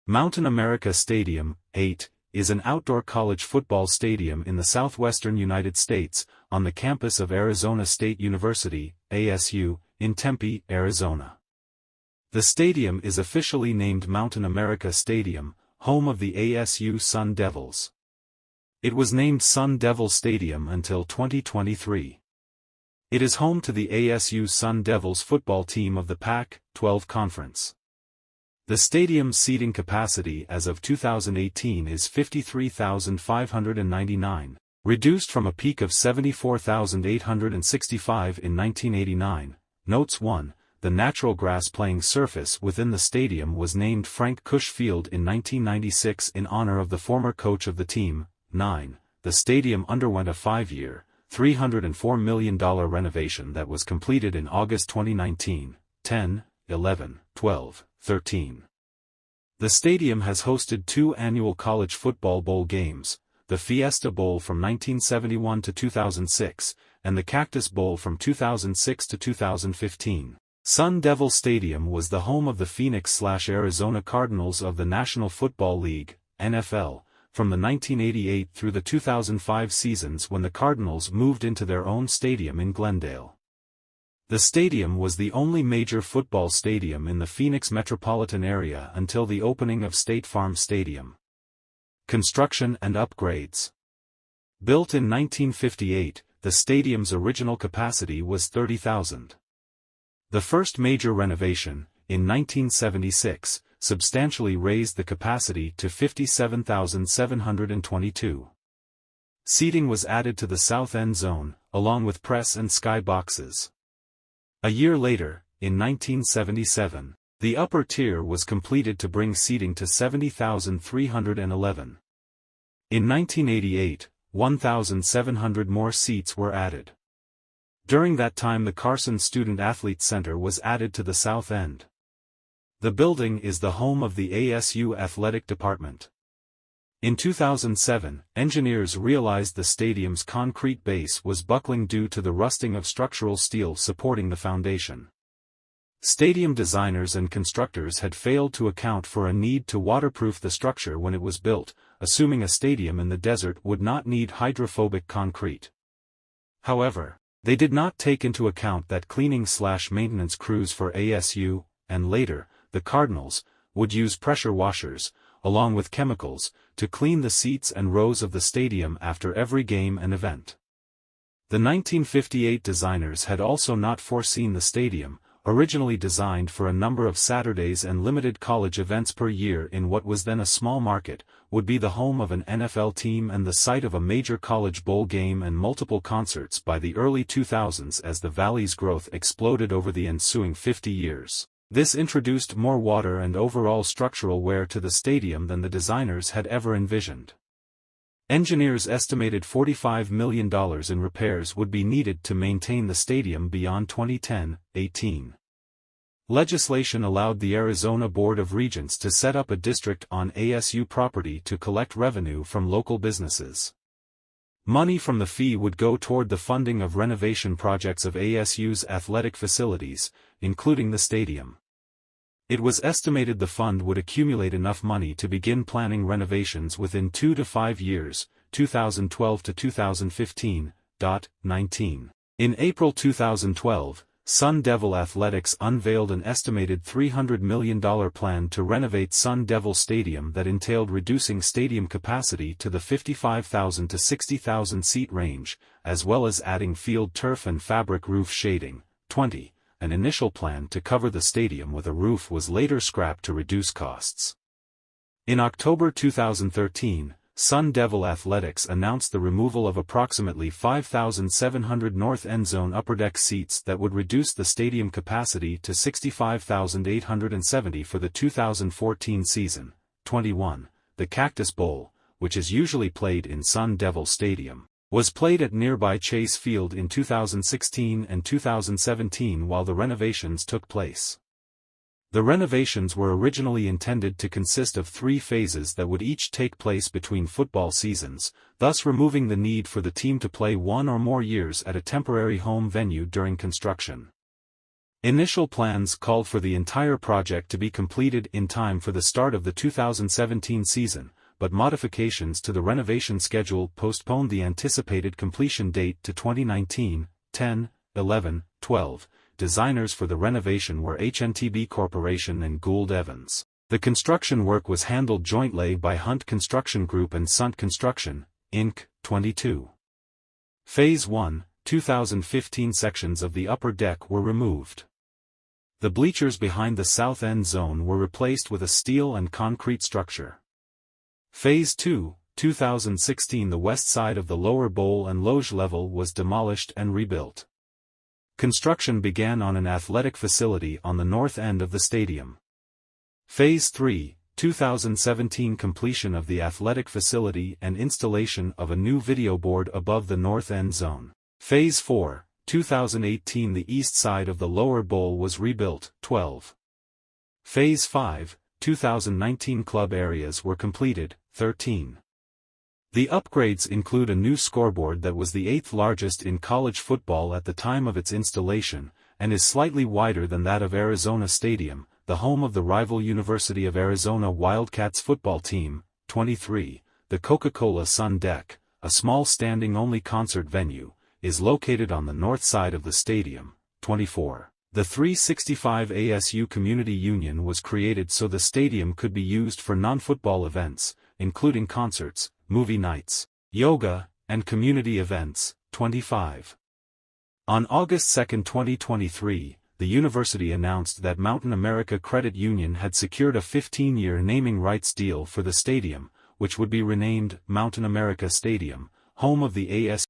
Mountain America Stadium, 8, is an outdoor college football stadium in the southwestern United States, on the campus of Arizona State University, ASU, in Tempe, Arizona. The stadium is officially named Mountain America Stadium, home of the ASU Sun Devils. It was named Sun Devil Stadium until 2023. It is home to the ASU Sun Devils football team of the Pac-12 Conference. The stadium's seating capacity as of 2018 is 53,599, reduced from a peak of 74,865 in 1989. Notes 1. The natural grass playing surface within the stadium was named Frank Cush Field in 1996 in honor of the former coach of the team. 9. The stadium underwent a 5-year, $304 million renovation that was completed in August 2019. 10, 11, 12, 13. The stadium has hosted 2 annual college football bowl games, the Fiesta Bowl from 1971 to 2006, and the Cactus Bowl from 2006 to 2015. Sun Devil Stadium was the home of the Phoenix/Arizona Cardinals of the National Football League, NFL, from the 1988 through the 2005 seasons when the Cardinals moved into their own stadium in Glendale. The stadium was the only major football stadium in the Phoenix metropolitan area until the opening of State Farm Stadium. Construction and upgrades. Built in 1958, the stadium's original capacity was 30,000. The first major renovation, in 1976, substantially raised the capacity to 57,722. Seating was added to the south end zone, along with press and sky boxes. A year later, in 1977, the upper tier was completed to bring seating to 70,311. In 1988, 1,700 more seats were added. During that time the Carson Student Athlete Center was added to the south end. The building is the home of the ASU Athletic Department. In 2007, engineers realized the stadium's concrete base was buckling due to the rusting of structural steel supporting the foundation. Stadium designers and constructors had failed to account for a need to waterproof the structure when it was built, assuming a stadium in the desert would not need hydrophobic concrete. However, they did not take into account that cleaning/maintenance crews for ASU, and later, the Cardinals, would use pressure washers, along with chemicals, to clean the seats and rows of the stadium after every game and event. The 1958 designers had also not foreseen the stadium, originally designed for a number of Saturdays and limited college events per year in what was then a small market, would be the home of an NFL team and the site of a major college bowl game and multiple concerts by the early 2000s as the Valley's growth exploded over the ensuing 50 years. This introduced more water and overall structural wear to the stadium than the designers had ever envisioned. Engineers estimated $45 million in repairs would be needed to maintain the stadium beyond 2010-18. Legislation allowed the Arizona Board of Regents to set up a district on ASU property to collect revenue from local businesses. Money from the fee would go toward the funding of renovation projects of ASU's athletic facilities, including the stadium. It was estimated the fund would accumulate enough money to begin planning renovations within 2 to 5 years, 2012 to 2015. 19. In April 2012, Sun Devil Athletics unveiled an estimated $300 million plan to renovate Sun Devil Stadium that entailed reducing stadium capacity to the 55,000 to 60,000 seat range, as well as adding field turf and fabric roof shading. 20. An initial plan to cover the stadium with a roof was later scrapped to reduce costs. In October 2013, Sun Devil Athletics announced the removal of approximately 5,700 north end zone upper deck seats that would reduce the stadium capacity to 65,870 for the 2014 season. 21. The Cactus Bowl, which is usually played in Sun Devil Stadium, was played at nearby Chase Field in 2016 and 2017 while the renovations took place. The renovations were originally intended to consist of 3 phases that would each take place between football seasons, thus removing the need for the team to play 1 or more years at a temporary home venue during construction. Initial plans called for the entire project to be completed in time for the start of the 2017 season, but modifications to the renovation schedule postponed the anticipated completion date to 2019, 10, 11, 12. Designers for the renovation were HNTB Corporation and Gould Evans. The construction work was handled jointly by Hunt Construction Group and Sunt Construction, Inc., 22. Phase 1, 2015 sections of the upper deck were removed. The bleachers behind the south end zone were replaced with a steel and concrete structure. Phase 2, 2016 the west side of the lower bowl and loge level was demolished and rebuilt. Construction began on an athletic facility on the north end of the stadium. Phase 3, 2017 completion of the athletic facility and installation of a new video board above the north end zone. Phase 4, 2018 the east side of the lower bowl was rebuilt. 12. Phase 5, 2019 club areas were completed. 13. The upgrades include a new scoreboard that was the 8th largest in college football at the time of its installation, and is slightly wider than that of Arizona Stadium, the home of the rival University of Arizona Wildcats football team. 23. The Coca-Cola Sun Deck, a small standing-only concert venue, is located on the north side of the stadium. 24. The 365 ASU Community Union was created so the stadium could be used for non-football events, including concerts, movie nights, yoga, and community events. 25. On August 2, 2023, the university announced that Mountain America Credit Union had secured a 15-year naming rights deal for the stadium, which would be renamed Mountain America Stadium, home of the ASU